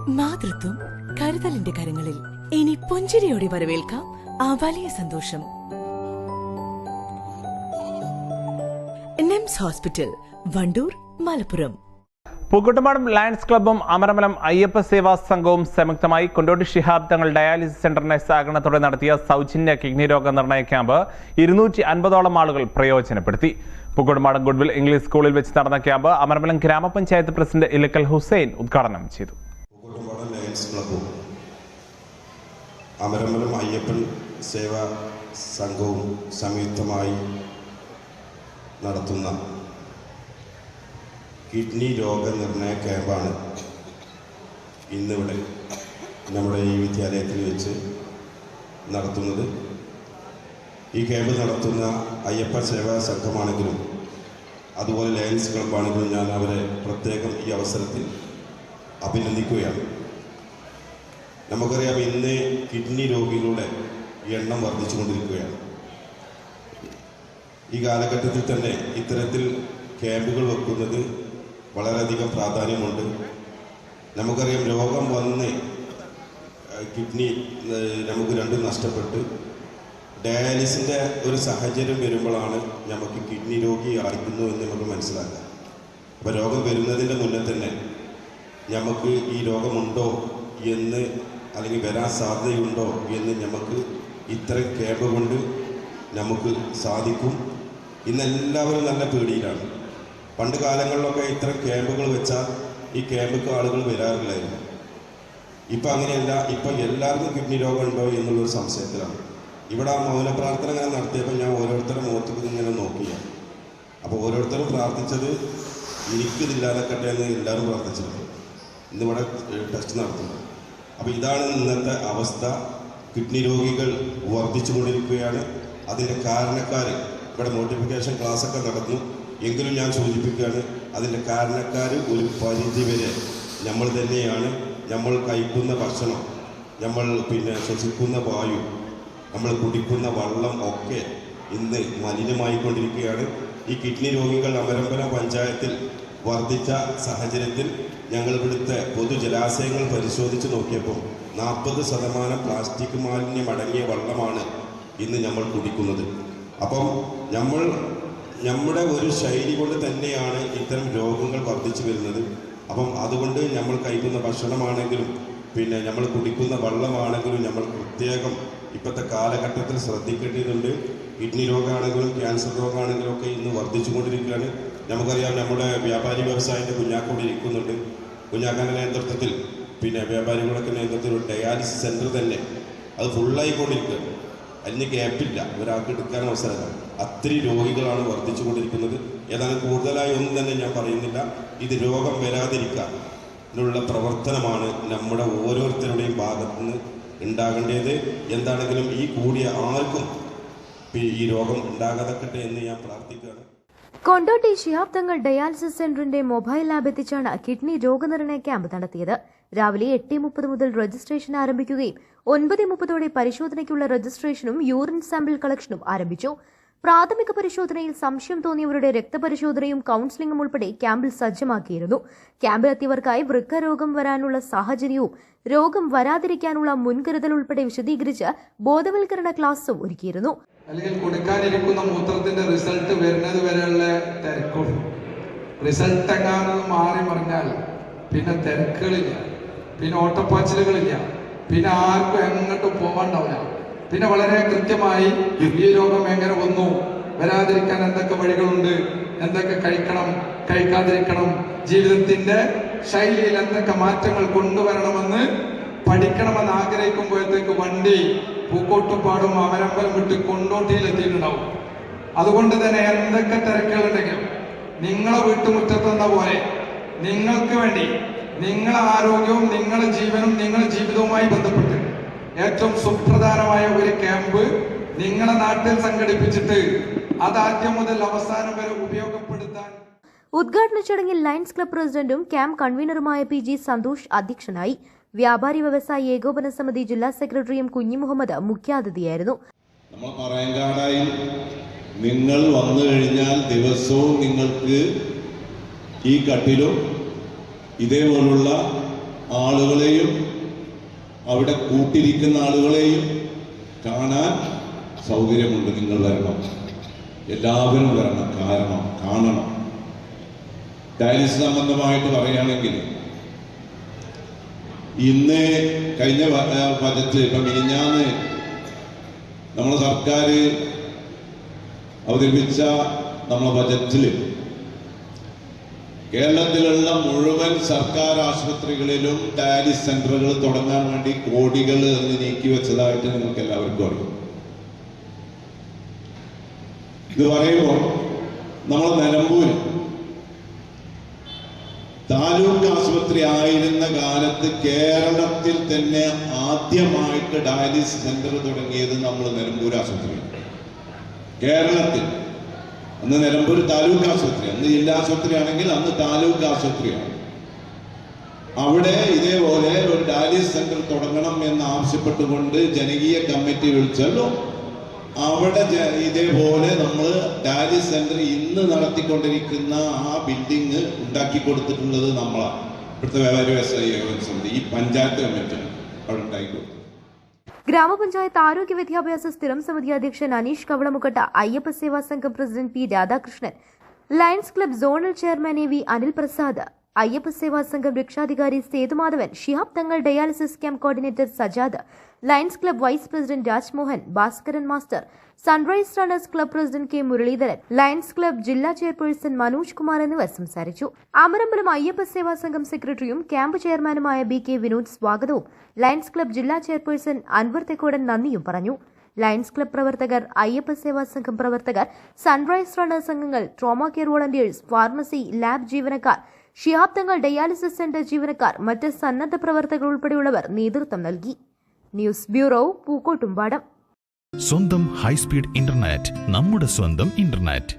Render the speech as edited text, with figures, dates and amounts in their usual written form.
മാതൃത്വം കരുതലിന്റെ കരങ്ങളിൽ. ഇനി പുഞ്ചിരിയോടെ വരവേൽക്കാം ആ വലിയ സന്തോഷം. NIMS hospital, Wandoor, Malappuram. Pookkottumpadam Lions ക്ലബ്ബും അമരമലം അയ്യപ്പ സേവാ സംഘവും സംയുക്തമായി കൊണ്ടോട്ടി ശിഹാബ് തങ്ങൾ ഡയാലിസിസ് സെന്ററിന്റെ സഹകരണത്തോടെ നടത്തിയ സൗജന്യ കിഡ്നി രോഗ നിർണയ ക്യാമ്പ് 250ഓളം ആളുകൾ പ്രയോജനപ്പെടുത്തി. പൂക്കോട്ടുംപാടം ഗുഡ്വിൽ ഇംഗ്ലീഷ് സ്കൂളിൽ വെച്ച് നടന്ന ക്യാമ്പ് അമരമലം ഗ്രാമപഞ്ചായത്ത് പ്രസിഡന്റ് ഇലക്കൽ ഹുസൈൻ ഉദ്ഘാടനം ചെയ്തു. പൂക്കോട്ടുംപാടം ലയൺസ് ക്ലബ്ബും അമരമലം അയ്യപ്പൻ സേവാ സംഘവും സംയുക്തമായി നടത്തുന്ന കിഡ്നി രോഗനിർണയ ക്യാമ്പാണ് ഇന്നിവിടെ നമ്മുടെ ഈ വിദ്യാലയത്തിൽ വെച്ച് നടത്തുന്നത്. ഈ ക്യാമ്പ് നടത്തുന്ന അയ്യപ്പ സേവാ സംഘമാണെങ്കിലും അതുപോലെ ലയൺസ് ക്ലബ്ബാണെങ്കിലും ഞാൻ അവരെ പ്രത്യേകം ഈ അവസരത്തിൽ അഭിനന്ദിക്കുകയാണ്. നമുക്കറിയാം, ഇന്ന് കിഡ്നി രോഗികളുടെ എണ്ണം വർദ്ധിച്ചുകൊണ്ടിരിക്കുകയാണ്. ഈ കാലഘട്ടത്തിൽ തന്നെ ഇത്തരത്തിൽ ക്യാമ്പുകൾ വെക്കുന്നത് വളരെയധികം പ്രാധാന്യമുണ്ട്. നമുക്കറിയാം, രോഗം വന്ന് കിഡ്നി നമുക്ക് രണ്ടും നഷ്ടപ്പെട്ട് ഡയാലിസിൻ്റെ ഒരു സാഹചര്യം വരുമ്പോഴാണ് നമുക്ക് കിഡ്നി രോഗിയായിരുന്നു എന്ന് നമുക്ക് മനസ്സിലാക്കാം. അപ്പോൾ രോഗം വരുന്നതിൻ്റെ മുന്നേ തന്നെ നമുക്ക് ഈ രോഗമുണ്ടോ എന്ന്, അല്ലെങ്കിൽ വരാൻ സാധ്യതയുണ്ടോ എന്ന് നമുക്ക് ഇത്തരം ക്യാമ്പ് കൊണ്ട് നമുക്ക് സാധിക്കും. ഇന്നെല്ലാവരും നല്ല പേടിയിലാണ്. പണ്ട് കാലങ്ങളിലൊക്കെ ഇത്തരം ക്യാമ്പുകൾ വെച്ചാൽ ഈ ക്യാമ്പുക്ക് ആളുകൾ വരാറില്ലായിരുന്നു. ഇപ്പം അങ്ങനെയല്ല. ഇപ്പം എല്ലാവർക്കും കിഡ്നി രോഗം ഉണ്ടോ എന്നുള്ളൊരു സംശയത്തിലാണ്. ഇവിടെ ആ മൗനപ്രാർത്ഥന ഇങ്ങനെ നടത്തിയപ്പോൾ ഞാൻ ഓരോരുത്തരുടെ മുഖത്തേക്ക് ഇങ്ങനെ നോക്കിയാണ്. അപ്പോൾ ഓരോരുത്തരും പ്രാർത്ഥിച്ചത് എനിക്കിതില്ലാതെക്കട്ടെ എന്ന് എല്ലാവരും പ്രാർത്ഥിച്ചിട്ടുണ്ട്. ഇന്നിവിടെ ടെസ്റ്റ് നടത്തുന്നു. അപ്പോൾ ഇതാണ് ഇന്നത്തെ അവസ്ഥ. കിഡ്നി രോഗികൾ വർദ്ധിച്ചുകൊണ്ടിരിക്കുകയാണ്. അതിൻ്റെ കാരണക്കാർ ഇവിടെ നോട്ടിഫിക്കേഷൻ ക്ലാസ്സൊക്കെ നടന്നു. എങ്കിലും ഞാൻ സൂചിപ്പിക്കുകയാണ്, അതിൻ്റെ കാരണക്കാർ ഒരു പരിധിവരെ നമ്മൾ തന്നെയാണ്. നമ്മൾ കഴിക്കുന്ന ഭക്ഷണം, നമ്മൾ ശ്വസിക്കുന്ന വായു, നമ്മൾ കുടിക്കുന്ന വെള്ളം ഒക്കെ ഇന്ന് മലിനമായിക്കൊണ്ടിരിക്കുകയാണ്. ഈ കിഡ്നി രോഗികൾ അമരമ്പലം പഞ്ചായത്തിൽ വർദ്ധിച്ച സാഹചര്യത്തിൽ ഞങ്ങൾ ഇവിടുത്തെ പൊതുജലാശയങ്ങൾ പരിശോധിച്ച് നോക്കിയപ്പോൾ 40% പ്ലാസ്റ്റിക് മാലിന്യം അടങ്ങിയ വെള്ളമാണ് ഇന്ന് നമ്മൾ കുടിക്കുന്നത്. അപ്പം നമ്മുടെ ഒരു ശൈലി കൊണ്ട് തന്നെയാണ് ഇത്തരം രോഗങ്ങൾ വർദ്ധിച്ചു വരുന്നത്. അപ്പം അതുകൊണ്ട് നമ്മൾ കഴിക്കുന്ന ഭക്ഷണമാണെങ്കിലും നമ്മൾ കുടിക്കുന്ന വെള്ളമാണെങ്കിലും നമ്മൾ പ്രത്യേകം ഇപ്പോഴത്തെ കാലഘട്ടത്തിൽ ശ്രദ്ധിക്കേണ്ടതുണ്ട്. കിഡ്നി രോഗമാണെങ്കിലും ക്യാൻസർ രോഗമാണെങ്കിലും ഒക്കെ ഇന്ന് വർദ്ധിച്ചുകൊണ്ടിരിക്കുകയാണ്. നമുക്കറിയാം, നമ്മുടെ വ്യാപാരി വ്യവസായൻ്റെ കുഞ്ഞാക്കോട് ഇരിക്കുന്നുണ്ട്. കുഞ്ഞാക്കാൻ്റെ നേതൃത്വത്തിൽ വ്യാപാരികളൊക്കെ നേതൃത്വത്തിൽ ഒരു ഡയാലിസിസ് സെൻറ്റർ തന്നെ അത് ഫുള്ളായിക്കൊണ്ടിരിക്കുകയാണ്. അതിന് ഗ്യാപ്പില്ല, ഒരാൾക്ക് എടുക്കാൻ അവസരങ്ങൾ. അത്രയും രോഗികളാണ് വർദ്ധിച്ചുകൊണ്ടിരിക്കുന്നത്. ഏതാനും കൂടുതലായി ഒന്നും തന്നെ ഞാൻ പറയുന്നില്ല. ഇത് രോഗം വരാതിരിക്കാനുള്ള പ്രവർത്തനമാണ് നമ്മുടെ ഓരോരുത്തരുടെയും ഭാഗത്തുനിന്ന് ഉണ്ടാകേണ്ടത്. എന്താണെങ്കിലും ഈ കൂടിയ ആർക്കും ഈ രോഗം ഉണ്ടാകാതക്കട്ടെ എന്ന് ഞാൻ പ്രാർത്ഥിക്കുകയാണ്. കൊണ്ടോട്ടി ശിഹാബ് തങ്ങൾ ഡയാലിസിസ് സെന്ററിന്റെ മൊബൈൽ ലാബ് എത്തിച്ചാണ് കിഡ്നി രോഗനിർണയ ക്യാമ്പ് നടത്തിയത്. രാവിലെ 8:30 മുതൽ രജിസ്ട്രേഷൻ ആരംഭിക്കുകയും 9:30 പരിശോധനയ്ക്കുള്ള രജിസ്ട്രേഷനും യൂറിൻ സാമ്പിൾ കളക്ഷനും ആരംഭിച്ചു. പ്രാഥമിക പരിശോധനയിൽ സംശയം തോന്നിയവരുടെ രക്തപരിശോധനയും കൌൺസിലിംഗും ഉൾപ്പെടെ ക്യാമ്പിൽ സജ്ജമാക്കിയിരുന്നു. ക്യാമ്പിലെത്തിയവർക്കായി വൃക്ക രോഗം വരാനുള്ള സാഹചര്യവും രോഗം വരാതിരിക്കാനുള്ള മുൻകരുതൽ ഉൾപ്പെടെ വിശദീകരിച്ച് ബോധവൽക്കരണ ക്ലാസും ഒരുക്കിയിരുന്നു. അല്ലെങ്കിൽ കൊടുക്കാനിരിക്കുന്ന മൂത്രത്തിന്റെ റിസൾട്ട് വരുന്നത് വരെയുള്ള തിരക്കും, റിസൾട്ട് എങ്ങാനും മാറി മറിഞ്ഞാൽ പിന്നെ തിരക്കുകളില്ല, പിന്നെ ഓട്ടപ്പാച്ചിലുകളില്ല, പിന്നെ ആർക്കും എങ്ങോട്ടും പോകാണ്ടാവില്ല. പിന്നെ വളരെ കൃത്യമായി ഈ രോഗം എങ്ങനെ വന്നു, വരാതിരിക്കാൻ എന്തൊക്കെ വഴികളുണ്ട്, എന്തൊക്കെ കഴിക്കണം, കഴിക്കാതിരിക്കണം, ജീവിതത്തിന്റെ ശൈലിയിൽ എന്തൊക്കെ മാറ്റങ്ങൾ കൊണ്ടുവരണമെന്ന് പഠിക്കണമെന്ന് ആഗ്രഹിക്കുമ്പോഴത്തേക്ക് വണ്ടി പൂക്കോട്ടുംപാടും അമരമ്പലം വിട്ട് കൊണ്ടോട്ടിയിലെത്തിയിട്ടുണ്ടാവും. അതുകൊണ്ട് തന്നെ എന്തൊക്കെ തിരക്കുകളുണ്ടെങ്കിലും നിങ്ങളെ വീട്ടുമുറ്റത്തെന്ന പോലെ നിങ്ങൾക്ക് വേണ്ടി നിങ്ങളെ ആരോഗ്യവും നിങ്ങളുടെ ജീവനും നിങ്ങളുടെ ജീവിതവുമായി ബന്ധപ്പെട്ട് ഏറ്റവും സുപ്രധാനമായ ഒരു ക്യാമ്പ് നിങ്ങളുടെ നാട്ടിൽ സംഘടിപ്പിച്ചിട്ട് അത് ആദ്യം മുതൽ അവസാനം വരെ ഉപയോഗപ്പെടുത്താൻ. ഉദ്ഘാടന ചടങ്ങിൽ ലയൺസ് ക്ലബ്ബ് പ്രസിഡന്റും ക്യാമ്പ് കൺവീനറുമായ PG സന്തോഷ് അധ്യക്ഷനായി. വ്യാപാരി വ്യവസായി ഏകോപന സമിതി ജില്ലാ സെക്രട്ടറിയും കുഞ്ഞി മുഹമ്മദ് മുഖ്യാതിഥിയായിരുന്നു. നമ്മൾ പറയങ്കാടായി നിങ്ങൾ വന്നു കഴിഞ്ഞാൽ ദിവസവും നിങ്ങൾക്ക് ഈ കട്ടിലും ഇതേപോലുള്ള ആളുകളെയും അവിടെ കൂട്ടിരിക്കുന്ന ആളുകളെയും കാണാൻ സൗകര്യമുണ്ട്. നിങ്ങൾ വരണം, എല്ലാവരും വരണം, കാരണം കാണണം. ഡയാലിസിസ് സംബന്ധമായിട്ട് പറയുകയാണെങ്കിൽ ഇന്ന് കഴിഞ്ഞ ബജറ്റ് ഇപ്പം മിനിഞ്ഞാന്ന് നമ്മുടെ സർക്കാർ അവതരിപ്പിച്ച നമ്മുടെ ബജറ്റിൽ കേരളത്തിലുള്ള മുഴുവൻ സർക്കാർ ആശുപത്രികളിലും ഡയാലിസിസ് സെന്ററുകൾ തുടങ്ങാൻ വേണ്ടി കോടികൾ അതിന് നീക്കി വെച്ചതായിട്ട് നിങ്ങൾക്ക് എല്ലാവർക്കും അറിയാം. ഇത് പറയുമ്പോൾ നമ്മൾ നിലമ്പൂർ താലൂക്ക് ആശുപത്രി ആയിരുന്ന കാലത്ത് കേരളത്തിൽ തന്നെ ആദ്യമായിട്ട് ഡയാലിസിസ് സെന്റർ തുടങ്ങിയത് നമ്മൾ നിലമ്പൂർ ആശുപത്രിയാണ്. കേരളത്തിൽ അന്ന് നിലമ്പൂർ താലൂക്ക് ആശുപത്രി, അന്ന് ജില്ലാ ആശുപത്രി ആണെങ്കിൽ അന്ന് താലൂക്ക് ആശുപത്രിയാണ്. അവിടെ ഇതേപോലെ ഒരു ഡയാലിസിസ് സെന്റർ തുടങ്ങണം എന്ന് ആവശ്യപ്പെട്ടുകൊണ്ട് ജനകീയ കമ്മിറ്റി വിളിച്ചല്ലോ. അവിടെ ഇതേപോലെ നമ്മൾ ഡയാലിസിസ് സെന്റർ ഇന്ന് നടത്തിക്കൊണ്ടിരിക്കുന്ന ആ ബിൽഡിങ് ഉണ്ടാക്കി കൊടുത്തിട്ടുള്ളത് നമ്മളാണ്. ഇവിടുത്തെ വ്യവസായ ഏകോപന സമിതി, ഈ പഞ്ചായത്ത് കമ്മിറ്റിയാണ് അവിടെ ഉണ്ടാക്കി കൊടുത്തത്. ഗ്രാമപഞ്ചായത്ത് ആരോഗ്യ വിദ്യാഭ്യാസ സ്ഥിരം സമിതി അധ്യക്ഷൻ Aneesh Kavalamukkatta, Ayyappa Seva Sangham president P Radhakrishnan, Lions club zonal chairman A V Anil Prasad, Ayyappa Seva Sangham രക്ഷാധികാരി Sethumadhavan, Shihab Thangal dialysis camp coordinator Sajad, Lions club vice president Rajmohan, Bhaskaran master, sunrise runners club president K Muralidharan, Lions club ജില്ലാ ചെയർപേഴ്സൺ മനോജ് കുമാർ എന്നിവർ സംസാരിച്ചു. അമരമ്പലം അയ്യപ്പ സേവാ സംഘം സെക്രട്ടറിയും ക്യാമ്പ് ചെയർമാനുമായ ബി കെ വിനോദ് സ്വാഗതവും ലയൺസ് ക്ലബ്ബ് ജില്ലാ ചെയർപേഴ്സൺ അൻവർ തെക്കോടൻ നന്ദിയും പറഞ്ഞു. ലയൺസ് ക്ലബ്ബ് പ്രവർത്തകർ, അയ്യപ്പ സേവാ സംഘം പ്രവർത്തകർ, സൺറൈസ് റണ്ണേഴ്സ് അംഗങ്ങൾ, trauma care volunteers, pharmacy, lab ജീവനക്കാർ, ഷിഹാബ് തങ്ങൾ ഡയാലിസിസ് സെന്റർ ജീവനക്കാർ, മറ്റ് സന്നദ്ധ പ്രവർത്തകർ ഉൾപ്പെടെയുള്ളവർ നേതൃത്വം നൽകി. News bureau, Pookkottumpadam. സ്വന്തം ഹൈസ്പീഡ് ഇന്റർനെറ്റ്, നമ്മുടെ സ്വന്തം ഇന്റർനെറ്റ്.